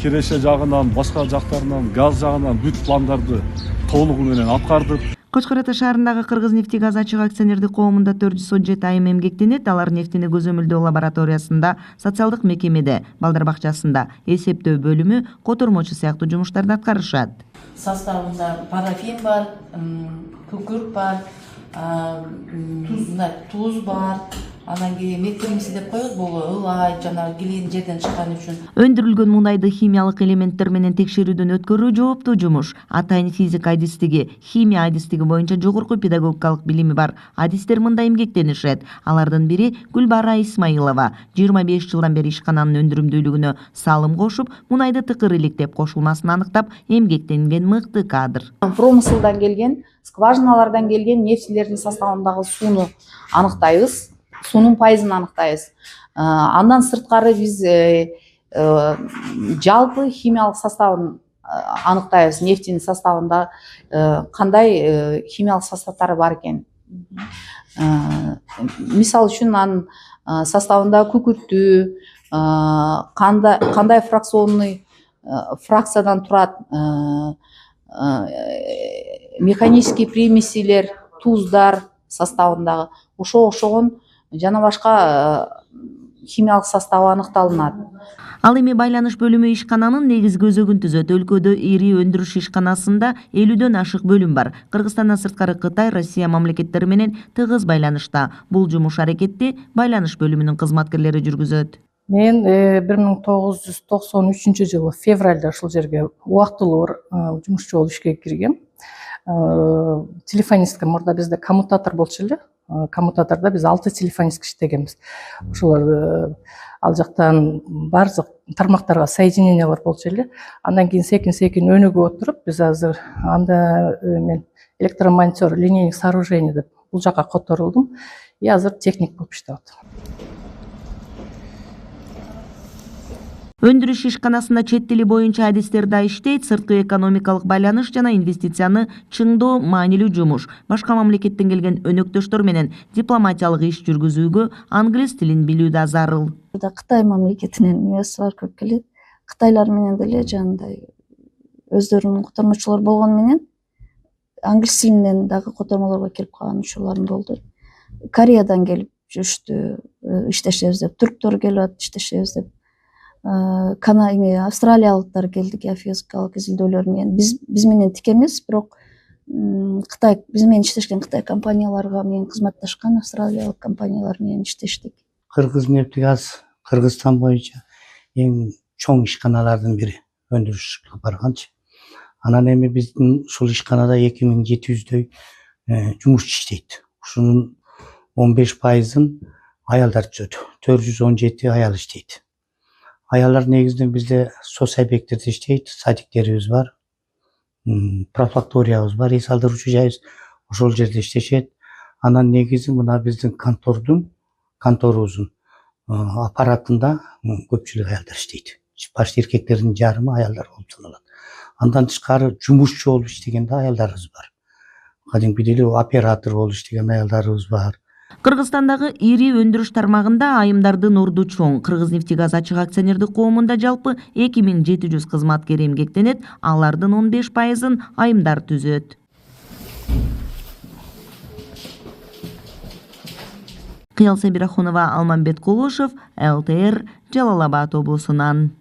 киреше жагынан, башка жактарынан, газ жагынан бүт пландарды толугу менен аткардык. Кочкор Ата шаарындагы Кыргыз-нефтегаз ачык акционердик коомунда 417 айым эмгектенет. Алар нефтини көзөмөлдөө лабораториясында, социалдык мекемеде, балдар бакчасында, эсептөө бөлүмү, котормочу сыяктуу жумуштарды аткарышат. Составында парафин бар, күкүрт бар, туз бар. Анан кийин мектемиси деп коет, бул ылай жана килин жерден чыккан үчүн. Өндүрүлгөн мунайды химиялык элементтер менен текшерүүдөн өткөрүү жооптуу жумуш. Атайын физика адистиги, химия адистиги боюнча жогорку педагогикалык билими бар адистер мында эмгектенишет. Алардын бири Гүлбара Исмаилова 25 жылдан бери ишкананын өндүрүмдүүлүгүнө салым кошуп, мунайды тыкыр иликтеп кошулмасын аныктап эмгектенген мыкты кадр. Промыслдан келген, скважиналардан келген нефтилердин составындагы сууну аныктайбыз. Сунун пайызын аныктайбыз. Андан сырткары биз жалпы химиялык составын аныктайбыз. Нефтинин составында кандай химиялык составдары бар экен. Мисалы үчүн анын составында күкүрттүү, кандай фракциядан турат, механический примесилер, туздар составындагы ошогон жана башка химиялык составы аныкталынат. Ал эми байланыш бөлүмү ишкананын негизги өзөгүн түзөт. Өлкөдө ири өндүрүш ишканасында 50дөн ашык бөлүм бар. Кыргызстандан сырткары Кытай, Россия мамлекеттери менен тыгыз байланышта. Бул жумуш аракетти байланыш бөлүмүнүн кызматкерлери жүргүзөт. Мен 1993 жылы февралда ушул жерге убактылуу жумушчу болуп ишке киргем. Телефонистка мурда бизде коммутатор болчу эле. Коммутаторда биз 6 телефонистка иштегенбиз. Ошолор ал жактан бардык тармактарга соединениялар болчу эле. Андан кийин секин өнүгүп отуруп, биз азыр анда мен электромонтер, линейник сооружение деп бул жакка которулдум. И азыр техник болуп иштеп атам. Өндүрүш ишканасында чет тили боюнча адистер да иштейт. Сырткы экономикалык байланыш жана инвестицияны чыңдоо маанилүү жумуш. Башка мамлекеттен келген өнөктөштөр менен дипломатиялык иш жүргүзүүгө англис тилин билүү да зарыл. Кытай мамлекетинен инвесторлор көп келет. Кытайлар менен деле жандай өздөрүнүн котормочулары болгону менен англис тилинен дагы котормолорго келип калган учурларым болду. Кореядан келип жүрүштү, иштешебиз деп, түрктөр келип атып иштешебиз деп. Австралиялыктар келди геофизикалык изилдөөлөр менен. Биз менен тик эмес, бирок Кытай биз менен иштешкен Кытай компанияларга менен кызматташкан австралиялык компаниялар менен иштештик. Кыргыз-нефтегаз Кыргызстан боюнча эң чоң ишканалардын бири өндүрүшкө барганчы. Анан эми биздин ушул ишканада 2700дөй жумушчу иштейт. Ушунун 15%-ын аялдар түзөт. 417 аял иштейт. Аялдар негизинен бизде соц объекттерде иштейт, садиктерибиз бар, профлакториябыз бар, эс алдыруучу жайыбыз ошол жерде иштешет. Анан негизи мына биздин конторубуздун аппаратында көпчүлүк аялдар иштейт. Почти эркектердин жарымы аялдар болуп саналат. Андан тышкары жумушчу болуп иштеген да аялдарыбыз бар. Кадимки эле оператор болуп иштеген аялдарыбыз бар. Кыргызстандагы ири өндүрүш тармагында айымдардын орду чоң. Кыргыз-нефтегаз ачык акционердик коомунда жалпы 2700 кызматкер эмгектенет, алардын 15%-ын айымдар түзөт. Кыял Сабирахунова, Алмамбет Кулушев, ЛТР, Жалал Абад облусунан.